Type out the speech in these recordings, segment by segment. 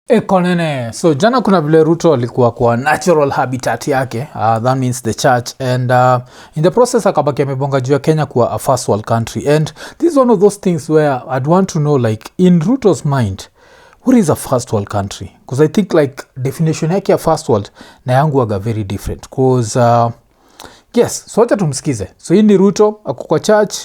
Konene. So jana kuna vile Ruto alikuwa kwa natural habitat yake, that means the church, and in the process akabaki amebonga juu ya Kenya kuwa a first world country, and this is one of those things where I'd want to know, like, in Ruto's mind, what is a first world country? Because I think like definition yake ya first world na yangu waga very different, because yes, so wacha tumsikize. So hii ni Ruto ako kwa church,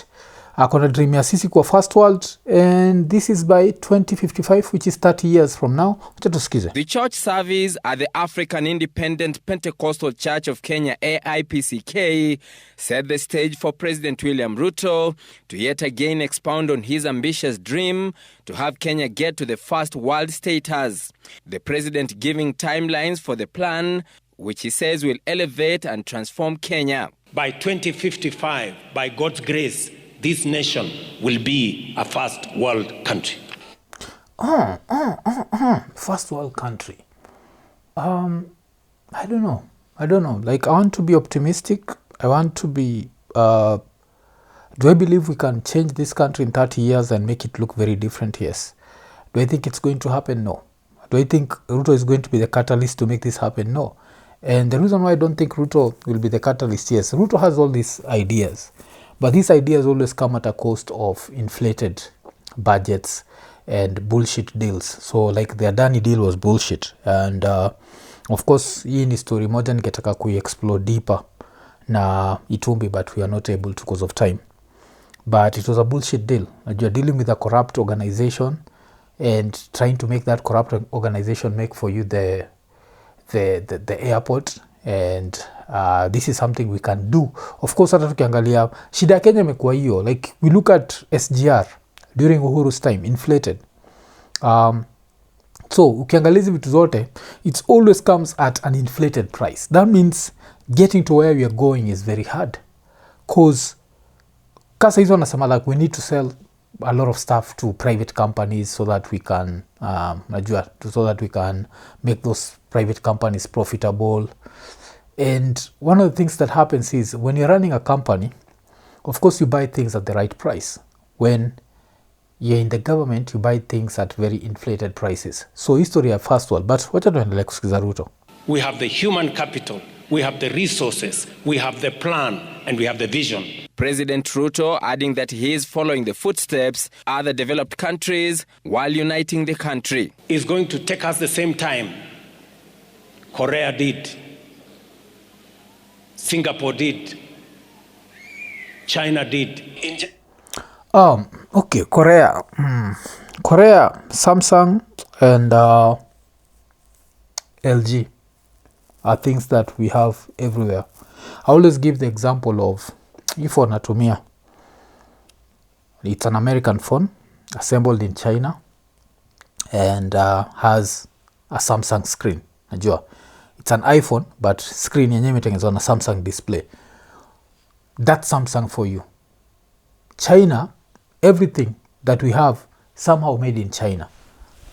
akona dream ya sisi kwa first world, and this is by 2055, which is 30 years from now. Wacha tusikize. The church service at the African Independent Pentecostal Church of Kenya, AIPCK, set the stage for President William Ruto to yet again expound on his ambitious dream to have Kenya get to the first world status. The president giving timelines for the plan, which he says will elevate and transform Kenya. By 2055, by God's grace, this nation will be a first world country. First world country. I don't know. Like, I want to be optimistic. I want to be, do I believe we can change this country in 30 years and make it look very different? Yes. Do I think it's going to happen? No. Do I think Ruto is going to be the catalyst to make this happen? No. And the reason why I don't think Ruto will be the catalyst, yes, Ruto has all these ideas, but these ideas always come at a cost of inflated budgets and bullshit deals. So like the Adani deal was bullshit. And of course, hii ni story moja niketaka explore deeper na Itumbi, but we are not able to because of time. But it was a bullshit deal. You're dealing with a corrupt organization and trying to make that corrupt organization make for you the airport, and this is something we can do. Of course, hata tukiangalia shida ya Kenya imekuwa hiyo, like we look at SGR during Uhuru's time, inflated. So ukiangalia hizi vitu zote, it always comes at an inflated price. That means getting to where we are going is very hard, cause kasa hizo nasema like we need to sell a lot of stuff to private companies so that we can make those private companies profitable. And one of the things that happens is when you're running a company, of course you buy things at the right price. When you're in the government, you buy things at very inflated prices. So history of first world, but what tuendelee kusikiza Ruto. We have the human capital, we have the resources, we have the plan, and we have the vision. President Ruto adding that he is following the footsteps of other developed countries while uniting the country. It's going to take us the same time Korea did, Singapore did, China did. Okay, Korea, Samsung and LG are things that we have everywhere. I always give the example of hii phone natumia. It's an American phone assembled in China and has a Samsung screen. Najua it's an iPhone but screen yenyewe imetengenezwa na Samsung display. That's Samsung for you. China, everything that we have somehow made in China.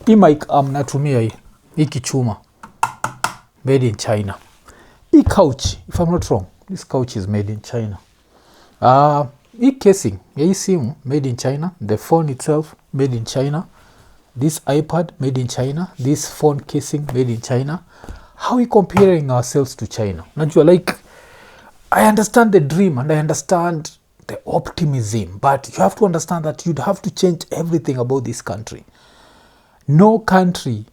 Hii mic natumia hii kichuma made in China. Hii couch, if I'm not wrong, this couch is made in China. Hii casing ya hii simu made in China. The phone itself made in China. This iPad made in China. This phone casing made in China. How are we comparing ourselves to China? Najua, like, I understand the dream and I understand the optimism, but you have to understand that you'd have to change everything about this country. No country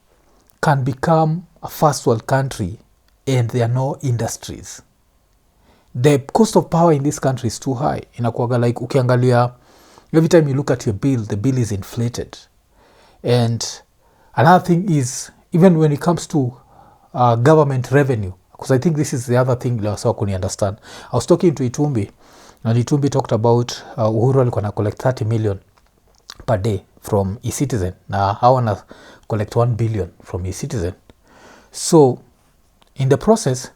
can become a first world country and there are no industries. The cost of power in this country is too high. Inakuwaga like ukiangalia, every time you look at your bill, the bill is inflated. And another thing is, even when it comes to government revenue, because I think this is the other thing I couldn't understand. I was talking to Itumbi, and Itumbi talked about Uhuru alikuwa na collect 30 million per day from eCitizen. Na hawa na collect 1 billion from eCitizen. So in the process,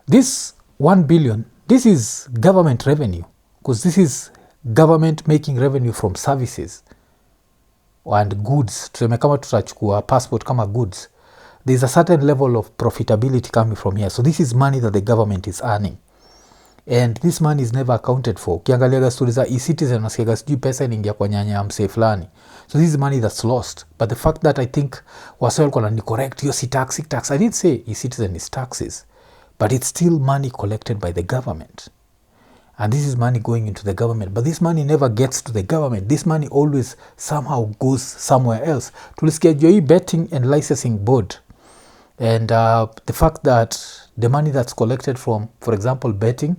this 1 billion, this is government revenue, because this is government making revenue from services and goods. Tuseme kama tutachukua passport kama goods, there's a certain level of profitability coming from here. So this is money that the government is earning. and this money is never accounted for. Ukiangaliaga stori za e-citizen nasikiaga sijui pesa inaingia kwa nyanya ya msee fulani, so this is money that's lost. But the fact that I think wase walikuwa ni correct, hiyo si tax. I didn't say e-citizen is taxes, but it's still money collected by the government, and this is money going into the government, but this money never gets to the government. This money always somehow goes somewhere else. Tulisikia juu hii betting and licensing board, and the fact that the money that's collected from, for example, betting,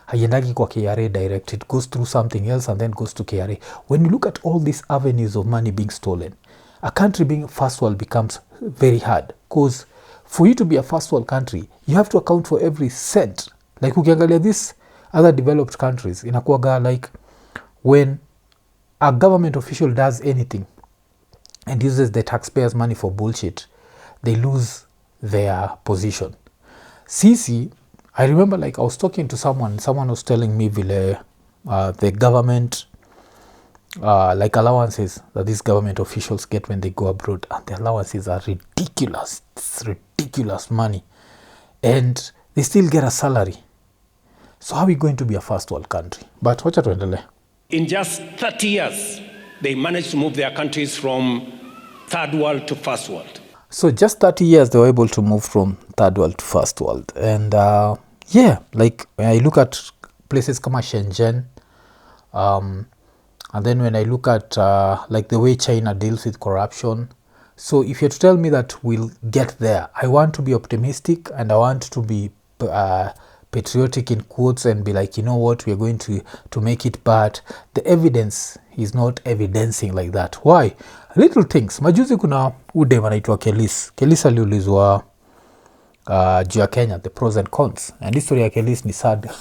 haiendagi kwa KRA direct, it goes through something else and then goes to KRA. When you look at all these avenues of money being stolen, a country being first world becomes very hard, because for you to be a first world country, you have to account for every cent. Like ukiangalia this other developed countries, inakuwaga like when a government official does anything and uses the taxpayers' money for bullshit, they lose their position. Sisi, I remember like I was talking to someone was telling me vile the government like allowances that these government officials get when they go abroad, and the allowances are ridiculous. It's ridiculous money, and they still get a salary. So how are we going to be a first world country? But wacha tuendelee. In just 30 years, they managed to move their countries from third world to first world. So just 30 years, they were able to move from third world to first world. And yeah, like when I look at places kama Shenzhen, and then when I look at like the way China deals with corruption. So if you're to tell me that we'll get there, I want to be optimistic, and I want to be patriotic in quotes and be like, you know what, we're going to make it, but the evidence is not evidencing like that. Why? Little things. Majuzi kuna udem anaitwa Kelis aliulizwa juu ya Kenya, the pros and cons, and history ya Kelis ni sad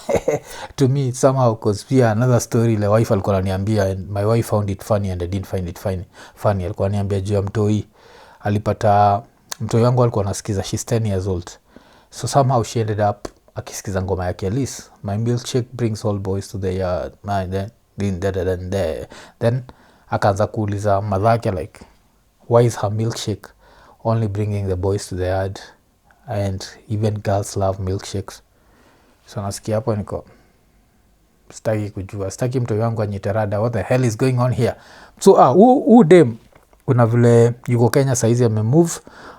to me somehow, because pia another story the wife alikuwa ananiambia, and my wife found it funny and I didn't find it funny. Alikuwa ananiambia juu ya mtoi, alipata mtoi wangu alikuwa anasikiza, she's 10 years old, so somehow she ended up akisikiza ngoma ya Kelis, my milkshake brings all boys to the yard, then akaanza kuuliza madhake like, why is her milkshake only bringing the boys to the yard, and even girls love milkshakes? So nasikia hapo niko sitaki kujua, sitaki mtu wangu anyiterada, what the hell is going on here? So huu dem kuna vile yuko Kenya saizi amemove,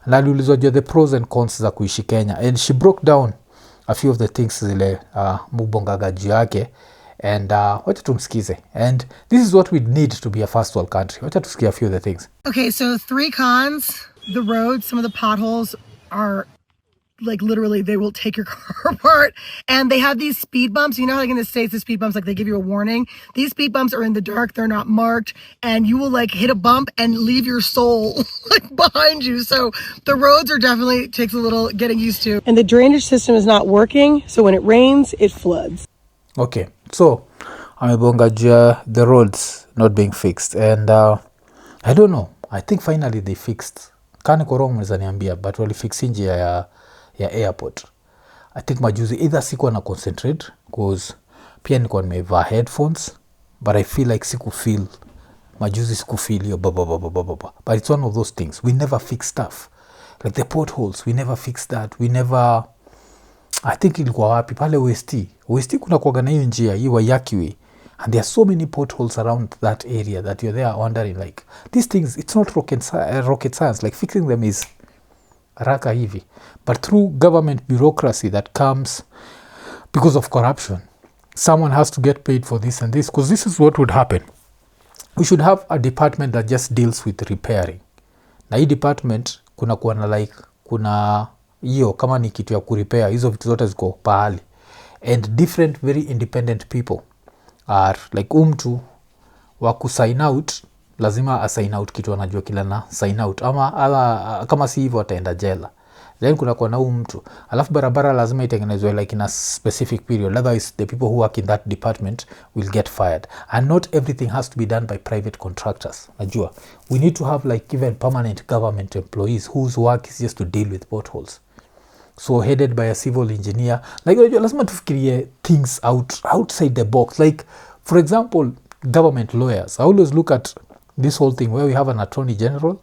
na aliulizwa juu the pros and cons za kuishi Kenya, and she broke down a few of the things zile mubongaga juu yake, and wacha tumsikize, and this is what we need to be a first world country. Wacha tusikie a few of the things. Okay, so 3 cons: the roads, some of the potholes are like literally they will take your car apart, and they have these speed bumps. You know how like in the States the speed bumps, like they give you a warning? These speed bumps are in the dark, they're not marked, and you will like hit a bump and leave your soul like behind you. So the roads are definitely takes a little getting used to. And the drainage system is not working, so when it rains it floods. Okay, so amebonga juu the roads not being fixed, and I don't know, I think finally they fixed, kani korong mweza niambia, but wali fix njia ya airport. I think majuzi either sikuwa na concentrate, cause pia nilikuwa nimevaa headphones, but I feel like sikufeel hiyo but it's one of those things, we never fix stuff like the potholes, we never fix that, we never. I think ilikuwa wapi pale West kuna kuwaga na hiyo njia hii Waiyaki way, and there are so many potholes around that area that you're there wondering like, these things, it's not rocket science, like fixing them is raka hivi, but through government bureaucracy that comes because of corruption, someone has to get paid for this and this, because this is what would happen. We should have a department that just deals with repairing, na hii department kuna kuwa na like, kuna hiyo kama ni kitu ya kurepair, hizo vitu zote ziko pahali, and different very independent people are like, mtu wa kusign out lazima asign out kitu anajua kila na sign out, ama kama si hivyo ataenda jela. Then kuna kwa na mtu, alafu barabara lazima itengenezwe like in a specific period, otherwise the people who work in that department will get fired, and not everything has to be done by private contractors. Najua we need to have like even permanent government employees whose work is just to deal with potholes, so headed by a civil engineer. Like lazima tufikirie things outside the box. Like for example, government lawyers, I always look at this whole thing where we have an attorney general,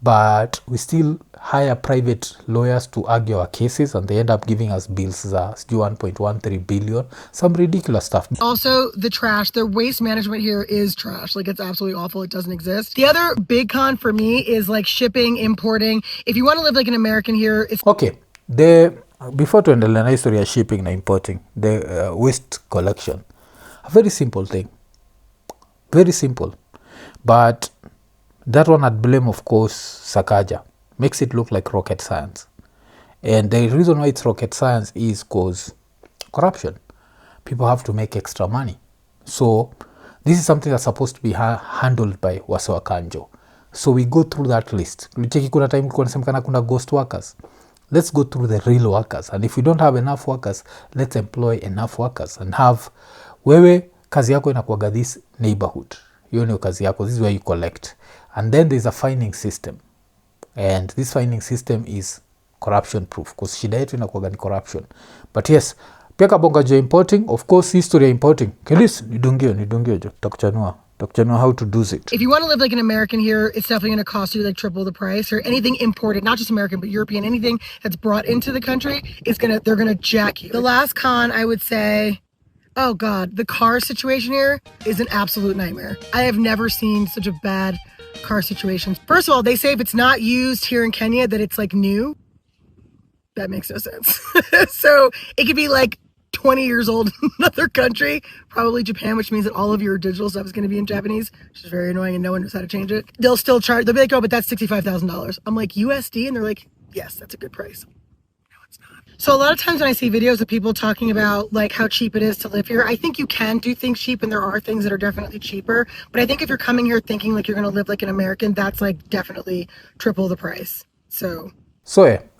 but we still hire private lawyers to argue our cases, and they end up giving us bills that 1.13 billion, some ridiculous stuff. Also, the trash, their waste management here is trash. Like, it's absolutely awful. It doesn't exist. The other big con for me is like shipping, importing. If you want to live like an American here, it's okay. Before to handle a history of shipping and importing, the waste collection, a very simple thing, very simple, but that one I'd blame, of course, Sakaja. Makes it look like rocket science. And the reason why it's rocket science is because corruption. People have to make extra money. So this is something that's supposed to be handled by Wasewa Kanjo. So we go through that list. Kuna time kuna ghost workers. Let's go through the real workers. And if we don't have enough workers, let's employ enough workers and have wewe kazi yako inakuwaga this neighborhood. Hiyo ndio kazi yako. This is where you collect. And then there's a fining system. And this fining system is corruption proof. Because shida yetu inakuwaga ni corruption. But yes, pia kabonga jo importing, of course history ya importing. Kelis, nidungio jo. Takuchanua how to do it. If you want to live like an American here, it's definitely going to cost you like triple the price. Or anything imported, not just American, but European, anything that's brought into the country, they're gonna jack you. The last con, I would say, oh God, the car situation here is an absolute nightmare. I have never seen such a bad car situation. First of all, they say if it's not used here in Kenya, that it's like new. That makes no sense. So it could be like 20 years old in another country, probably Japan, which means that all of your digital stuff is going to be in Japanese, which is very annoying and no one knows how to change it. They'll be like, oh, but that's $65,000. I'm like, USD? And they're like, yes, that's a good price. No, it's not. So a lot of times when I see videos of people talking about like how cheap it is to live here, I think you can do things cheap and there are things that are definitely cheaper. But I think if you're coming here thinking like you're going to live like an American, that's like definitely triple the price. So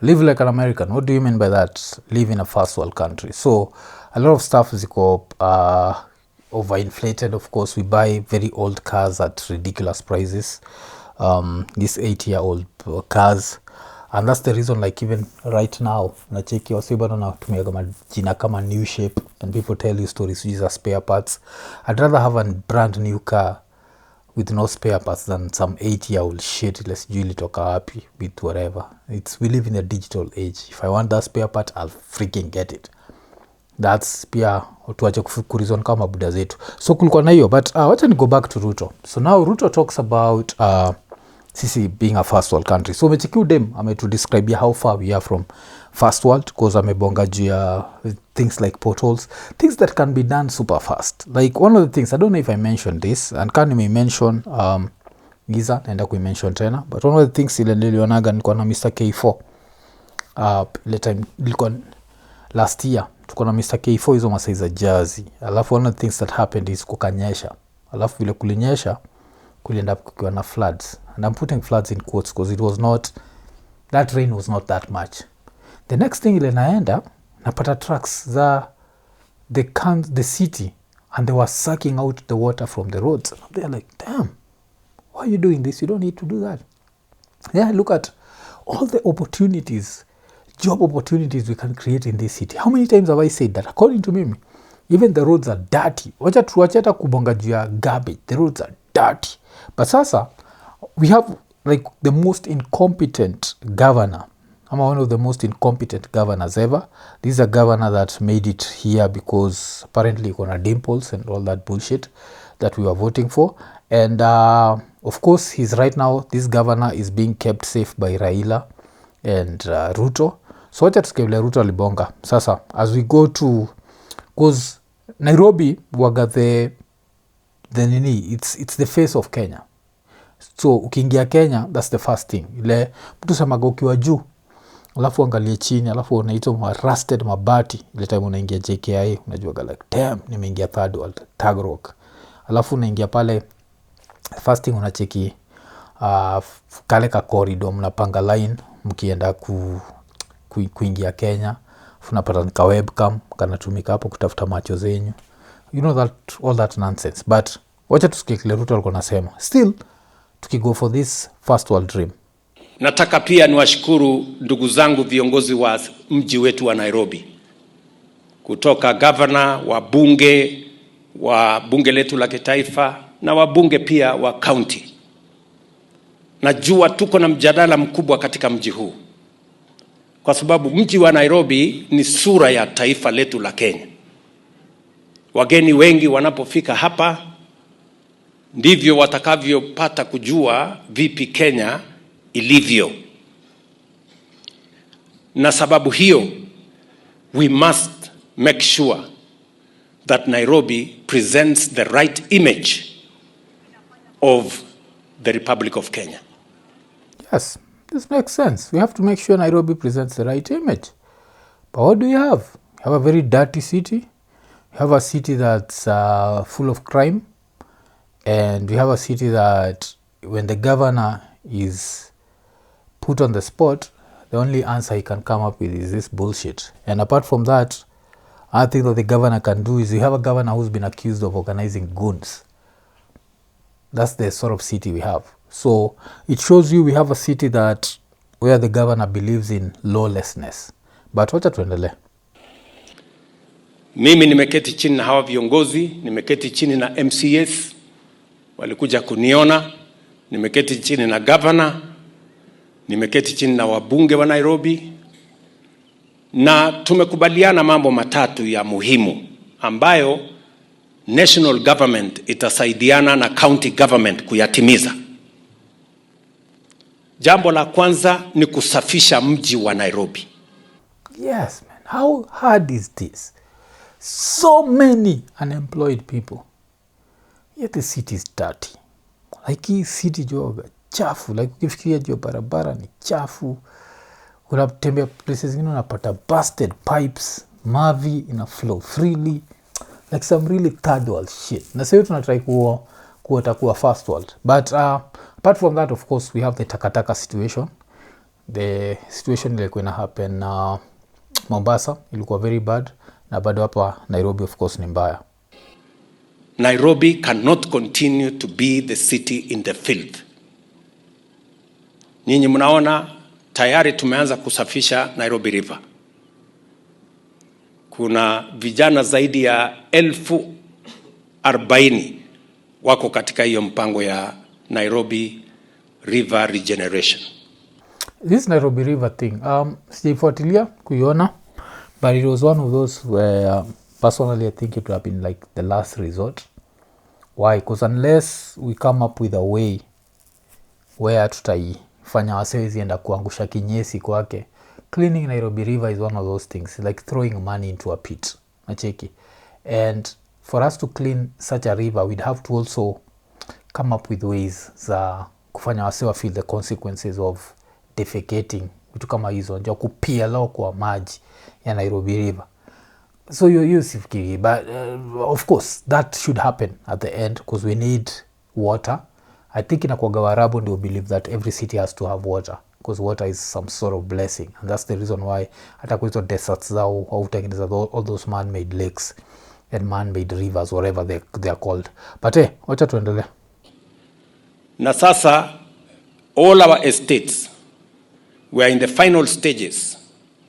live like an American. What do you mean by that? Live in a first world country. So a lot of stuff is overinflated. Of course, we buy very old cars at ridiculous prices. These 8-year-old cars. And that's the reason, like even right now, nacheki wasibana na tumia kama jina kama new shape, and people tell you stories which are spare parts. I'd rather have a brand new car with no spare parts than some 8-year-old shit. Let's usually talk happy with whatever. We live in a digital age. If I want that spare part, I'll freaking get it. That's pia tuache kurizon kama buda zetu. So kulikuwa na hiyo, but wacha ni go back to Ruto. So now Ruto talks about sisi being a first world country. So umecheki dem to describe how far we are from first world, because amebonga juu ya things like potholes, things that can be done super fast. Like one of the things, I don't know if I mentioned this, and can we mention Giza naenda kuimention tena, but one of the things ile nilionaga nilikuwa na Mr. K4 ile time nilikuwa last year tuko na Mr. K4 hizo masai za Jersey. Alafu one of the things that happened is kukanyesha, alafu vile kulinyesha kulienda kukiwa na floods, and I'm putting floods in quotes because that rain was not that much. The next thing ile naenda napata trucks za the city, and they were sucking out the water from the roads. And they're like, damn, why are you doing this? You don't need to do that. Yeah, look at all the opportunities, job opportunities we can create in this city. How many times have I said that? According to me, even the roads are dirty. Wacha tuacheta kubonga juu ya garbage. The roads are dirty. But sasa, we have like the most incompetent governor. I'm one of the most incompetent governors ever. This is a governor that made it here because apparently gonna dimples and all that bullshit that we were voting for. And of course, this governor is being kept safe by Raila and Ruto. So wacha tusikevile Ruto alibonga. Sasa, as we go to, because Nairobi waga the Nini, it's the face of Kenya. So ukiingia Kenya, that's the first thing. Ile mtu samaga ukiwa juu, alafu angalie chini, alafu unaitwa rusted mabati. Ile time unaingia JKIA, unajuaga like, damn, nimeingia third world, Tag Rock. Alafu unaingia pale, first thing unacheki kale ka corridor, mnapanga line mkienda kuingia Kenya. Unapata ka webcam kanatumika hapo kutafuta macho zenyu. You know that all that nonsense. But wacha tusikie kile Ruto alikuwa anasema. Still tukigo for this first world dream. Nataka pia niwashukuru ndugu zangu viongozi wa mji wetu wa Nairobi, kutoka governor, wa bunge letu la kitaifa na wabunge pia wa county. najua tuko na mjadala mkubwa katika mji huu, kwa sababu mji wa Nairobi ni sura ya taifa letu la Kenya. Wageni wengi wanapofika hapa ndivyo watakavyopata kujua vipi Kenya ilivyo. Na sababu hiyo, we must make sure that Nairobi presents the right image of the Republic of Kenya. Yes, this makes sense. We have to make sure Nairobi presents the right image. But what do you have? You have a very dirty city. You have a city that's full of crime. And we have a city that when the governor is put on the spot, the only answer he can come up with is this bullshit. And apart from that, I think that the governor can do is you have a governor who's been accused of organizing goons. That's the sort of city we have. So it shows you we have a city that where the governor believes in lawlessness. But wacha tuendelee. Mimi nimeketi chini na hawa viongozi, nimeketi chini na MCS, walikuja kuniona, nimeketi chini na governor, nimeketi chini na wabunge wa Nairobi, na tumekubaliana mambo matatu ya muhimu ambayo national government itasaidiana na county government kuyatimiza. Jambo la kwanza ni kusafisha mji wa Nairobi. Yes, man. How hard is this? So many unemployed people. Yet the city is dirty. Like hii city joga chafu. Like ukifikiria juu barabara ni chafu. Unatembea places zingine unapata busted pipes. Mavi ina flow freely. Like some really third world shit. Na sasa tunatry kuwa first world. But apart from that, of course, we have the takataka situation. The situation ilikuwa ina happen Mombasa ilikuwa very bad, na bado hapa Nairobi of course ni mbaya. Nairobi cannot continue to be the city in the filth. Nyinyi mnaona tayari tumeanza kusafisha Nairobi River. Kuna vijana zaidi ya 40,000 wako katika hiyo mpango ya Nairobi River Regeneration. This Nairobi River thing, sijafuatilia kuiona, but it was one of those where personally I think it would have been like the last resort. Why? Because unless we come up with a way where tutaifanya wasewezi enda kuangusha kinyesi kwake, cleaning Nairobi River is one of those things, like throwing money into a pit. Nacheki. And for us to clean such a river, we'd have to also come up with ways za kufanya wasewa feel the consequences of defecating, vitu kama hizo, ndio kupia lao kwa maji ya Nairobi River. So you sifikiri, but of course that should happen at the end because we need water. I think inakuwaga Waarabu ndio believe that every city has to have water because water is some sort of blessing, and that's the reason why hata kwa hizo deserts zao hautengeneza all those man-made lakes and man-made rivers, whatever they are called. But wacha tuendelee. Na sasa all our estates, we are in the final stages,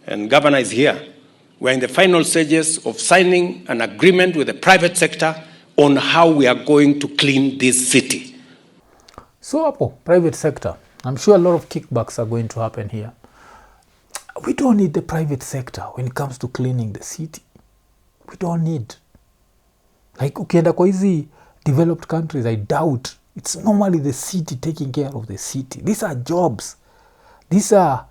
and governor is here. We are in the final stages of signing an agreement with the private sector on how we are going to clean this city. So hapo, private sector, I'm sure a lot of kickbacks are going to happen here. We don't need the private sector when it comes to cleaning the city. We don't need. Like ukienda kwa hizi developed countries, I doubt it's normally the city taking care of the city. These are jobs. These are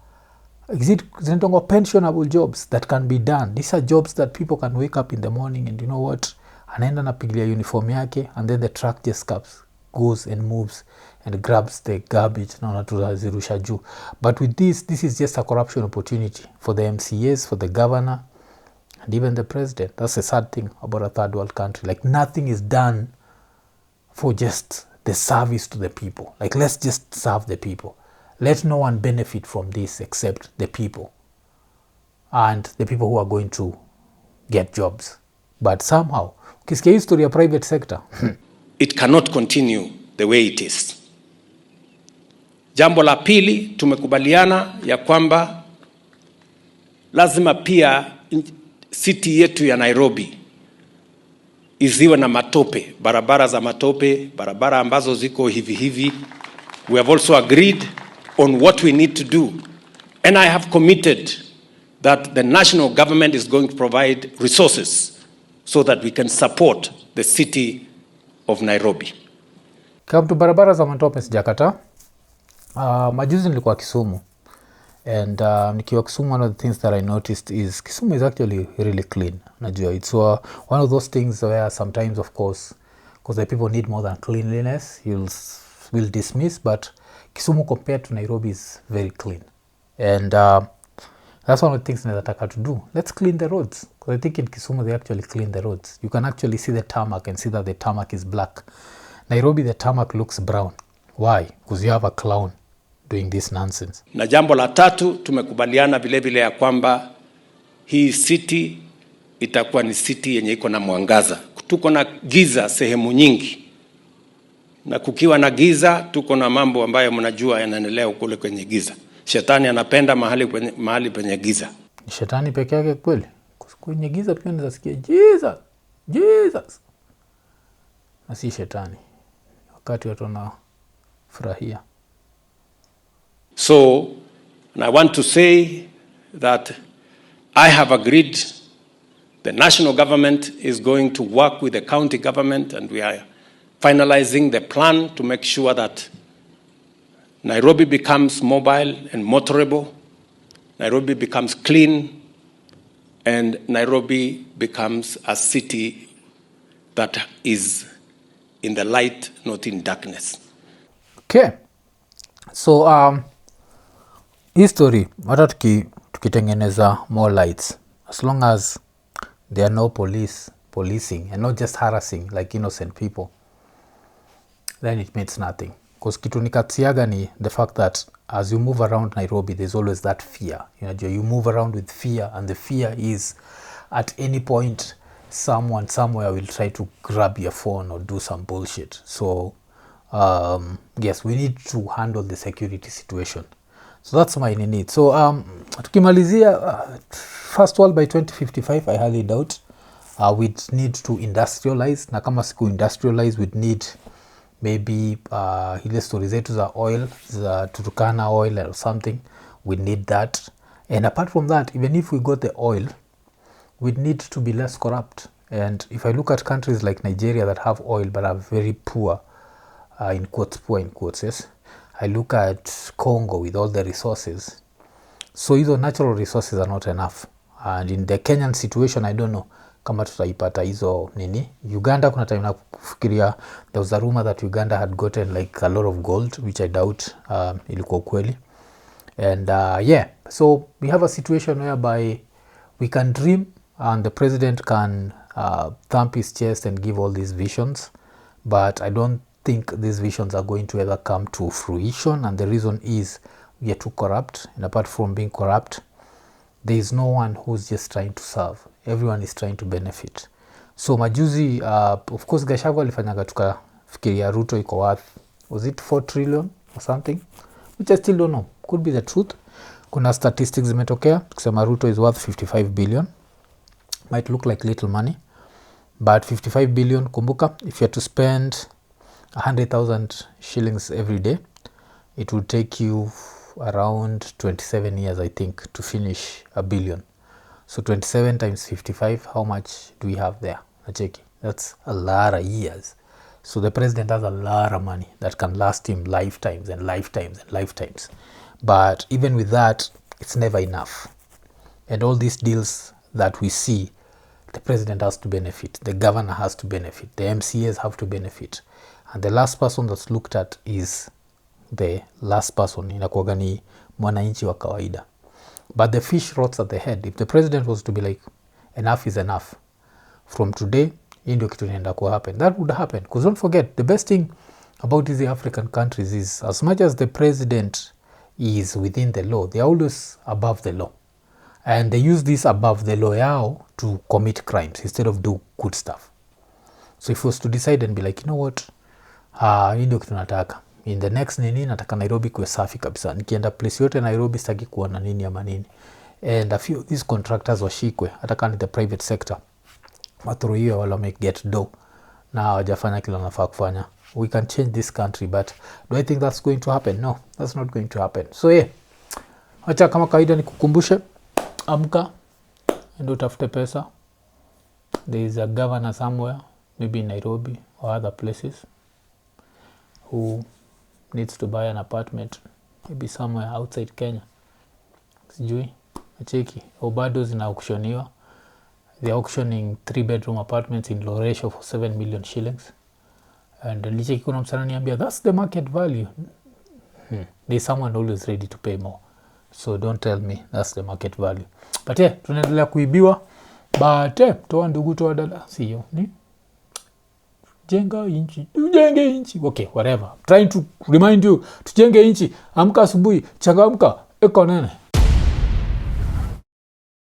pensionable jobs that can be done. These are jobs that people can wake up in the morning and you know what? Anaenda napigilia uniform yake and then the truck just goes and moves and grabs the garbage na unatuzirusha juu. But with this is just a corruption opportunity for the MCAs, for the governor, and even the president. That's a sad thing about a third world country. Like nothing is done for just the service to the people. Like let's just serve the people. Let no one benefit from this except the people and the people who are going to get jobs. But somehow, ukisikia history ya private sector, it cannot continue the way it is. Jambo la pili, tumekubaliana ya kwamba lazima pia city yetu ya Nairobi iziwe na matope, barabara za matope, barabara ambazo ziko hivi We have also agreed on what we need to do. And I have committed that the national government is going to provide resources so that we can support the city of Nairobi. Kama tu barabara za matope sijakata. Majuzi nilikuwa Kisumu. And nikiwa Kisumu, one of the things that I noticed is Kisumu is actually really clean. Najua, it's one of those things where sometimes, of course, because the people need more than cleanliness, will dismiss, but Kisumu compared to Nairobi is very clean. And that's one of the things nataka to do. Let's clean the roads. Because I think in Kisumu they actually clean the roads. You can actually see the tarmac and see that the tarmac is black. Nairobi, the tarmac looks brown. Why? Because you have a clown doing this nonsense. Na jambo la tatu, tumekubaliana vile vile ya kwamba hii city itakuwa ni city yenye iko na mwangaza. Tuko na giza sehemu nyingi. Na kukiwa na giza, tuko na mambo ambayo mnajua yanaendelea kule kwenye giza. Shetani anapenda mahali penye giza. Shetani peke yake kweli? Kwenye giza pia nasikia Jesus. Jesus. Na si shetani. Wakati watu wanafurahia. So, and I want to say that I have agreed the national government is going to work with the county government, and we are finalizing the plan to make sure that Nairobi becomes mobile and motorable, Nairobi becomes clean, and Nairobi becomes a city that is in the light, not in darkness. Okay. So, history, hata tukitengeneza more lights, as long as there are no policing and not just harassing like innocent people, then it means nothing. Because kitu nikatiaga ni the fact that as you move around Nairobi, there's always that fear. You move around with fear, and the fear is at any point someone somewhere will try to grab your phone or do some bullshit. So yes, we need to handle the security situation. So that's my need. So tukimalizia, first world by 2055, I highly doubt. We'd need to industrialize. Na kama siku industrialize, we'd need maybe ile story zetu za oil, za Turkana oil or something. We need that. And apart from that, even if we got the oil, we'd need to be less corrupt. And if I look at countries like Nigeria that have oil but are very poor, in quotes, yes. I look at Congo with all the resources. So hizo natural resources are not enough. And in the Kenyan situation, I don't know kama tutaipata hizo nini. Uganda kuna time na kufikiria, there was a rumor that Uganda had gotten like a lot of gold, which I doubt ilikuwa kweli. And yeah, so we have a situation whereby we can dream and the president can thump his chest and give all these visions, but I don't think these visions are going to ever come to fruition. And the reason is we are too corrupt, and apart from being corrupt, there is no one who's just trying to serve. Everyone is trying to benefit. So majuzi, of course Gachagua alifanyaga tukafikiria Ruto iko worth, was it 4 trillion or something, which I still don't know, could be the truth. Kuna statistics zimetokea kusema Ruto is worth 55 billion. Might look like little money, but 55 billion, kumbuka, if you had to spend 100,000 shillings every day, it would take you around 27 years, I think, to finish a billion. So 27 times 55, how much do we have there? Nacheki, that's a lot of years. So the president has a lot of money that can last him lifetimes and lifetimes and lifetimes. But even with that, it's never enough. And all these deals that we see, the president has to benefit, the governor has to benefit, the MCAs have to benefit. And the last person that's looked at is the last person, inakuwaga ni mwananchi wa kawaida. But the fish rots at the head. If the president was to be like, enough is enough, from today, hii ndio kitu inaenda ku happen, that would happen. Because don't forget, the best thing about these African countries is, as much as the president is within the law, they are always above the law. And they use this above the law yao to commit crimes instead of do good stuff. So if he was to decide and be like, you know what, hii ndio kitu nataka, in the next nini, nataka Nairobi kuwe safi kabisa, nikienda place yote Nairobi sitaki kuona nini ama nini. And a few of these contractors washikwe, hata kama ni the private sector, waturuhiwe wala make get dough na hawajafanya kila nafaa kufanya. we can change this country, but do I think that's going to happen? No, that's not going to happen. So yeah, acha kama kawaida nikukumbushe, amka endo utafute pesa. There is a governor somewhere, maybe in Nairobi or other places, who needs to buy an apartment, maybe somewhere outside Kenya. Sijui, acheki, bado zina auctioniwa. They're auctioning 3-bedroom apartments in Loresho for 7 million shillings. And licheki kuna msana niambia, that's the market value. There's someone always ready to pay more. So don't tell me that's the market value. But yeah, tunaendelea kuibiwa. But toa ndugu, toa dada, siyo ni jenga inchi, tujenge inchi. Okay, whatever. I'm trying to remind you, tujenge inchi. Amka asubuhi, changamka, eko nene.